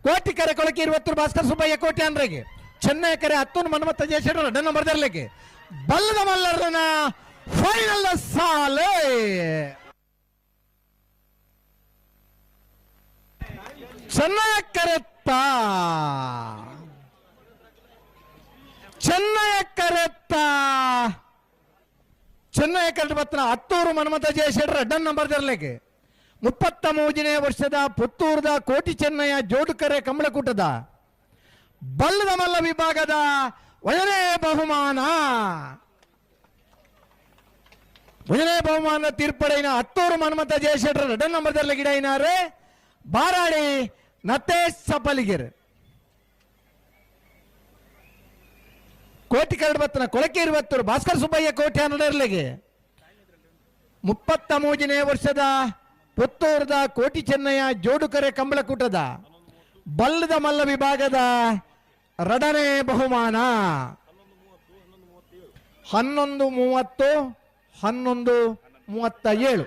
ಕೋಟಿ ಕರೆ ಕೊಳಕೆ 20 ಭಾಸ್ಕರ್ ಸುಬ್ಬಯ್ಯ ಕೋಟಿ ಅನ್ರಿಗೆ ಚೆನ್ನೈ ಕರೆ 10 ಮನ್ಮತ್ತ ಜಯಶೇಖರ್ ರಡ್ಡ ನಂಬರ್ ದರ್ಲಿಕ್ಕೆ ಬಲ್ಲದ ಮಲ್ಲರನ ಫೈನಲ್ ಸಾಲೆ ಚೆನ್ನೈ ಕರೆತ್ತ ಚೆನ್ನೈ ಕರೆತ ಬತ್ತನ 10 ಮನ್ಮಥ ಜಯಶೇಖರ್ ರಡ್ಡ ನಂಬರ್ ದರ್ಲಿಕ್ಕೆ 33ನೇ ವರ್ಷದ ಪುತ್ತೂರದ ಕೋಟಿ ಚೆನ್ನಯ್ಯ ಜೋಡುಕರೆ ಕಂಬಳಕೂಟದ ಬಲ್ಲದ ಮಲ್ಲ ವಿಭಾಗದ 1ನೇ ಬಹುಮಾನ ತೀರ್ಪಡೆಯಿನ 10 ಮನ್ಮಥ ಜಯಶೇಖರ್ ರಡ್ಡ ನಂಬರ್ ದರ್ಲಿ ಗಿಡಯಿನಾರೆ ಬಾರಾಡಿ ನತೇಶ್ ಸಪಲಿಗೆರೆ ಕೋಟಿ ಕರಡು ಬತ್ತನ ಕೊಳಕೆ 20 ಭಾಸ್ಕರ್ ಸುಬ್ಬಯ್ಯ ಕೋಟಿ ಅನ್ನಡರ್ಲೆಗೆ 33ನೇ ವರ್ಷದ ಪುತ್ತೂರದ ಕೋಟಿ ಚೆನ್ನಯ್ಯ ಜೋಡುಕರೆ ಕಂಬಳಕೂಟದ ಬಲ್ಲದ ಮಲ್ಲ ವಿಭಾಗದ 2ನೇ ಬಹುಮಾನ 11:30 11:37